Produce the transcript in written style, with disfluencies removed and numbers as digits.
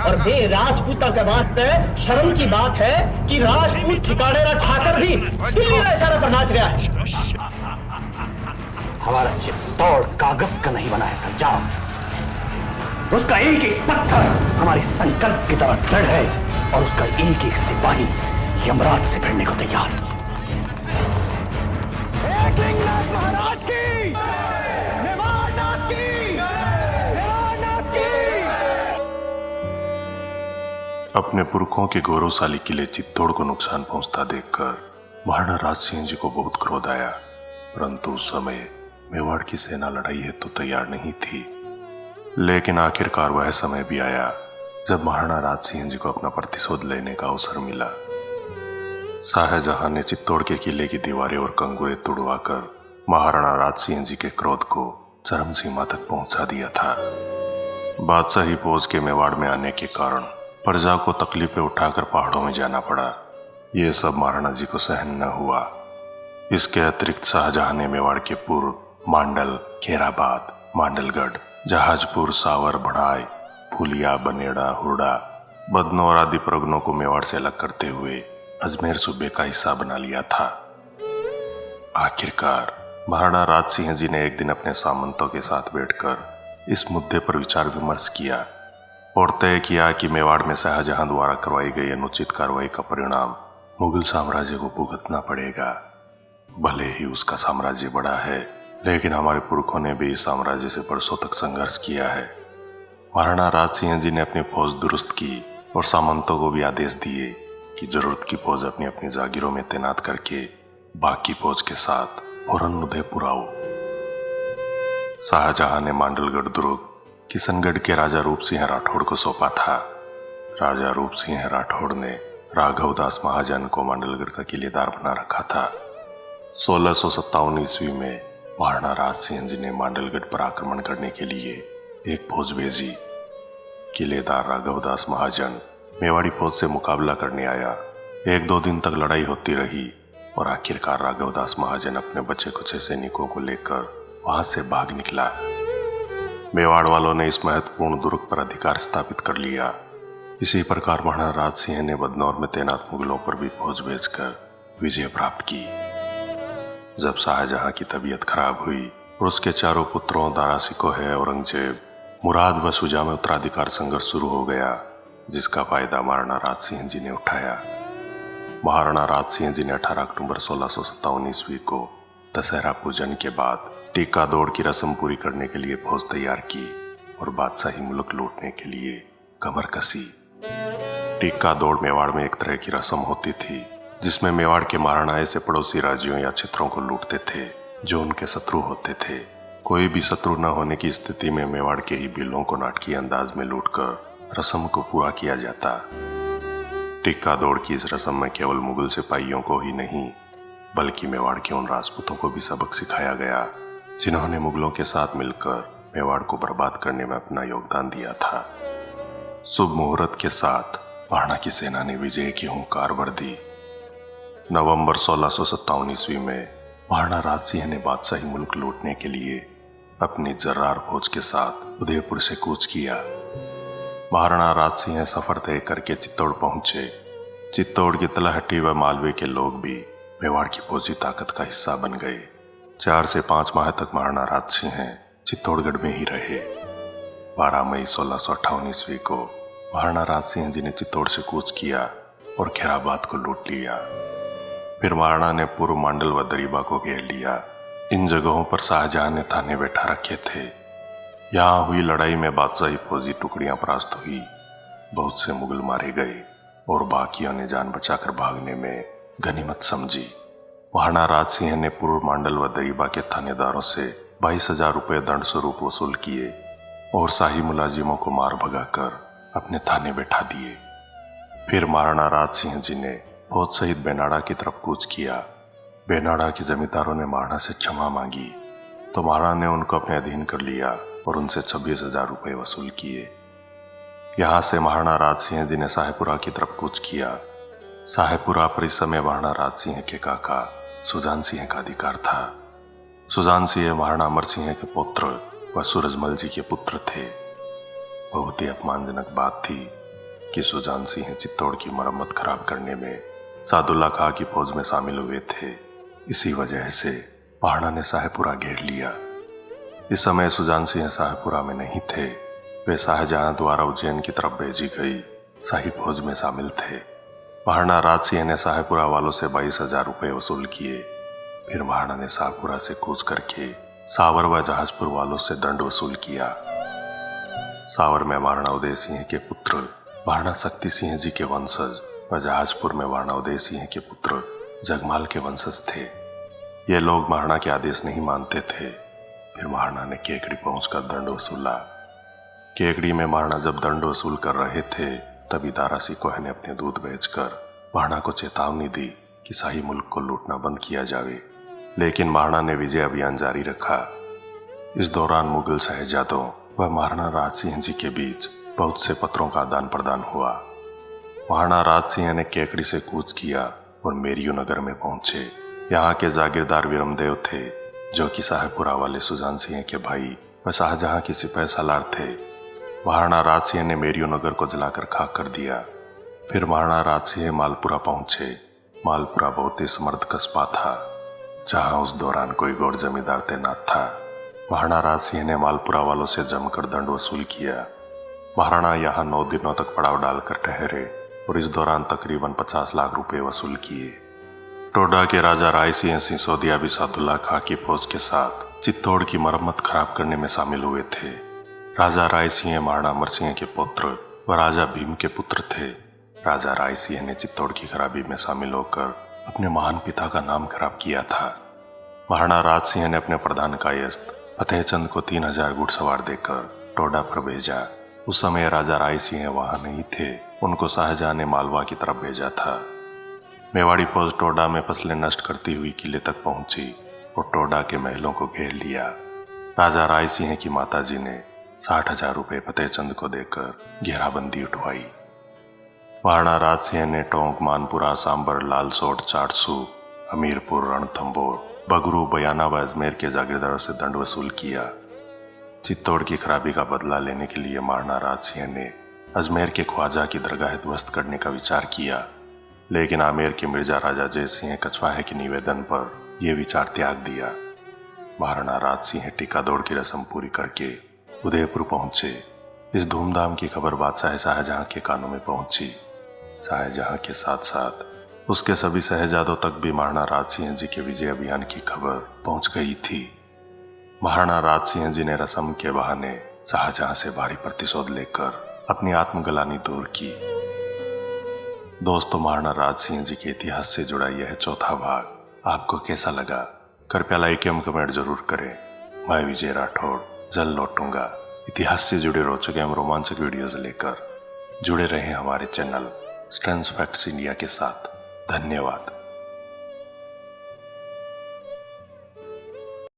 और बे राजपूता के वास्ते शर्म की बात है कि राजपूत ठिकाने न ठाकर भी दिल्ली का इशारा पर नाच रहा है। हमारा चित्तौड़ कागज का नहीं बना है सरजार। उसका एक एक पत्थर हमारे संकल्प की तरह दृढ़ है और उसका एक एक सिपाही यमराज से भिड़ने को तैयार। महाराज की, मेवाड़नाथ की, मेवाड़नाथ की। अपने पुरखों के गौरवशाली किले चित्तौड़ को नुकसान पहुंचता देखकर महाराणा राज सिंह जी को बहुत क्रोध आया, परंतु उस समय मेवाड़ की सेना लड़ाई हेतु तो तैयार नहीं थी। लेकिन आखिरकार वह समय भी आया जब महाराणा राज सिंह जी को अपना प्रतिशोध लेने का अवसर मिला। शाहजहां ने चित्तौड़ के किले की दीवारें और कंगुरे तुड़वाकर महाराणा राज सिंह जी के क्रोध को चरम सीमा तक पहुंचा दिया था। बादशाही फौज के मेवाड़ में आने के कारण प्रजा को तकलीफें उठाकर पहाड़ों में जाना पड़ा। ये सब महाराणा जी को सहन न हुआ। इसके अतिरिक्त शाहजहां ने मेवाड़ के पूर्व मांडल, खेराबाद, मांडलगढ़, जहाजपुर, सावर, बढ़ाई, फूलिया, बनेड़ा, हुरडा, बदनौर आदि परगनों को मेवाड़ से अलग करते हुए अजमेर सूबे का हिस्सा बना लिया था। आखिरकार महाराणा राज सिंह जी ने एक दिन अपने सामंतों के साथ बैठकर इस मुद्दे पर विचार विमर्श किया और तय किया कि मेवाड़ में शाहजहां द्वारा करवाई गई अनुचित कार्रवाई का परिणाम मुगल साम्राज्य को भुगतना पड़ेगा। भले ही उसका साम्राज्य बड़ा है, लेकिन हमारे पुरखों ने भी इस साम्राज्य से बरसों तक संघर्ष किया है। महाराणा राज सिंह जी ने अपनी फौज दुरुस्त की और सामंतों को भी आदेश दिए कि जरूरत की फौज अपनी अपनी जागीरों में तैनात करके बाकी फौज के साथ फौरन उदयपुर आओ। शाहजहां ने मांडलगढ़ दुर्ग किशनगढ़ के राजा रूप सिंह राठौड़ को सौंपा था। राजा रूप सिंह राठौड़ ने राघवदास महाजन को मांडलगढ़ का किलेदार बना रखा था। 1657 ईस्वी में महाराणा राज सिंह जी ने मांडलगढ़ पर आक्रमण करने के लिए एक फौज भेजी। किलेदार राघवदास महाजन मेवाड़ी फौज से मुकाबला करने आया। 1-2 दिन तक लड़ाई होती रही और आखिरकार राघवदास महाजन अपने बचे कुछ सैनिकों को लेकर वहां से भाग निकला। मेवाड़ वालों ने इस महत्वपूर्ण दुर्ग पर अधिकार स्थापित कर लिया। इसी प्रकार महाराणा राज सिंह ने बदनौर में तैनात मुगलों पर भी फौज भेजकर विजय प्राप्त की। जब शाहजहां की तबीयत खराब हुई और उसके चारों पुत्रों दारा शिकोह, औरंगजेब, मुराद व शुजा में उत्तराधिकार संघर्ष शुरू हो गया, जिसका फायदा महाराणा राज सिंह जी ने उठाया। महाराणा राज सिंह जी ने 18 अक्टूबर 1657 ईस्वी को दशहरा पूजन के बाद टीका दौड़ की रस्म पूरी करने के लिए फौज तैयार की और बादशाही मुल्क लूटने के लिए कमर कसी। टीका दौड़ मेवाड़ में एक तरह की रस्म होती थी जिसमें मेवाड़ के महाराणा ऐसे पड़ोसी राज्यों या क्षेत्रों को लूटते थे जो उनके शत्रु होते थे। कोई भी शत्रु न होने की स्थिति में मेवाड़ के ही बिलों को नाटकीय अंदाज में लूटकर रस्म को पूरा किया जाता। टीका दौड़ की इस रस्म में केवल मुगल सिपाहियों को ही नहीं बल्कि मेवाड़ के उन राजपूतों को भी सबक सिखाया गया जिन्होंने मुगलों के साथ मिलकर मेवाड़ को बर्बाद करने में अपना योगदान दिया था। शुभ मुहूर्त के साथ महाराणा की सेना ने विजय की हुंकार भर दी। नवंबर 1657 ईस्वी में महाराणा राज सिंह ने बादशाही मुल्क लूटने के लिए अपनी जर्रार फौज के साथ उदयपुर से कूच किया। महाराणा राज सिंह सफर तय करके चित्तौड़ पहुंचे। चित्तौड़ की तलहटी व मालवे के लोग भी मेवाड़ की फौजी ताकत का हिस्सा बन गए। 4 से 5 माह तक महाराणा राज सिंह चित्तौड़गढ़ में ही रहे। 12 मई 1658 ईस्वी को महाराणा राज सिंह जी ने चित्तौड़ से कूच किया और खेराबाद को लूट लिया। फिर महाराणा ने पूर्व मांडल व दरीबा को घेर लिया। इन जगहों पर शाहजहां ने थाने बैठा रखे थे। यहाँ हुई लड़ाई में बादशाही फौजी टुकड़ियां परास्त हुई, बहुत से मुगल मारे गए और बाकियों ने जान बचाकर भागने में गनीमत समझी। महाराणा राज सिंह ने पूर्व मांडल व दरीबा के थानेदारों से 22,000 रुपये दंड स्वरूप वसूल किए और शाही मुलाजिमों को मार भगाकर अपने थाने बैठा दिए। फिर महाराणा राज सिंह जी ने फौज सहित बेनाड़ा की तरफ कूच किया। बेनाड़ा के जमींदारों ने महाराणा से क्षमा मांगी तो महाराणा ने उनको अपने अधीन कर लिया और उनसे 26,000 रुपये वसूल किए। यहाँ से महाराणा राज सिंह जी ने शाहपुरा की तरफ कूच किया। शाहपुरा पर इस समय महाराणा राज सिंह के काका सुजान सिंह का अधिकार था। सुजान सिंह महाराणा अमर सिंह के पुत्र व सूरजमल जी के पुत्र थे। बहुत ही अपमानजनक बात थी कि सुजान सिंह चित्तौड़ की मरम्मत खराब करने में सादुल्ला खां की फौज में शामिल हुए थे। इसी वजह से महाराणा ने शाहपुरा घेर लिया। इस समय सुजान सिंह शाहपुरा में नहीं थे, वे शाहजहां द्वारा उज्जैन की तरफ भेजी गई शाही फौज में शामिल थे। महाराणा राज सिंह ने शाहपुरा वालों से 22,000 रुपये वसूल किए। फिर महाराणा ने शाहपुरा से कूच करके सावर व जहाजपुर वालों से दंड वसूल किया। सावर में महाराणा उदय सिंह के पुत्र महाराणा शक्ति सिंह जी के वंशज व जहाजपुर में महाराणा उदय सिंह के पुत्र जगमाल के वंशज थे। ये लोग महाराणा के आदेश नहीं मानते थे। फिर महाराणा ने केकड़ी पहुंचकर दंड वसूला। केकड़ी में महाराणा जब दंड वसूल कर रहे थे, तभी दारा सिकोह ने अपने दूत भेजकर महाराणा को चेतावनी दी कि शाही मुल्क को लूटना बंद किया जावे, लेकिन महाराणा ने विजय अभियान जारी रखा। इस दौरान मुगल शहजादों व महाराणा राज सिंह जी के बीच बहुत से पत्रों का आदान प्रदान हुआ। महाराणा राज सिंह ने केकड़ी से कूच किया और मेरियो नगर में पहुंचे। यहाँ के जागीरदार विरमदेव थे, जो कि शाहपुरा वाले सुजान सिंह के भाई व शाहजहां की सिपह सालार थे। महाराणा राज सिंह ने मेरियो नगर को जलाकर खाक कर दिया। फिर महाराणा राज सिंह मालपुरा पहुंचे। मालपुरा बहुत ही समृद्ध कस्बा था, जहां उस दौरान कोई गौर जमींदार तैनात था। महाराणा राज सिंह ने मालपुरा वालों से जमकर दंड वसूल किया। महाराणा यहाँ 9 दिनों तक पड़ाव डालकर ठहरे और इस दौरान तकरीबन 50 लाख रुपए वसूल किए। टोडा के राजा राय सिंह सिसोदिया भी सादुल्ला खां की फौज के साथ चित्तौड़ की मरम्मत खराब करने में शामिल हुए थे। राजा राय सिंह महाराणा अमर सिंह के पुत्र व राजा भीम के पुत्र थे। राजा राय सिंह ने चित्तौड़ की खराबी में शामिल होकर अपने महान पिता का नाम खराब किया था। महाराणा राज सिंह ने अपने प्रधान कायस्थ फतेहचंद को 3000 घुड़सवार देकर टोडा पर भेजा। उस समय राजा राय सिंह वहां नहीं थे, उनको शाहजहां ने मालवा की तरफ भेजा था। मेवाड़ी फौज टोडा में फसलें नष्ट करती हुई किले तक पहुंची और टोडा के महलों को घेर लिया। राजा राय सिंह की माताजी ने 60,000 रुपये फतेहचंद को देकर घेराबंदी उठवाई। महाराणा राज सिंह ने टोंक, मानपुरा, सांबर, लालसोट, चाटसू, हमीरपुर, रणथंबोर, बगरू, बयाना व अजमेर के जागीरदारों से दंड वसूल किया। चित्तौड़ की खराबी का बदला लेने के लिए महाराणा राज सिंह ने अजमेर के ख्वाजा की दरगाह ध्वस्त करने का विचार किया, लेकिन आमेर के मिर्जा राजा जय सिंह कछवाहे के निवेदन पर यह विचार त्याग दिया। महाराणा राज सिंह टीका दौड़ की रस्म पूरी करके उदयपुर पहुंचे। इस धूमधाम की खबर बादशाह शाहजहां के कानों में पहुंची। शाहजहां के साथ साथ उसके सभी शहजादों तक भी महाराणा राज सिंह जी के विजय अभियान की खबर पहुंच गई थी। महाराणा राज सिंह जी ने रस्म के बहाने शाहजहां से भारी प्रतिशोध लेकर अपनी आत्मग्लानि दूर की। दोस्तों, महाराणा राज सिंह जी के इतिहास से जुड़ा यह चौथा भाग आपको कैसा लगा? कृपया लाइक एवं कमेंट जरूर करें। मैं विजय राठौड़ जल्द लौटूंगा इतिहास से जुड़े रोचक एवं रोमांचक वीडियोज लेकर। जुड़े रहें हमारे चैनल स्ट्रेंज फैक्ट्स इंडिया के साथ। धन्यवाद।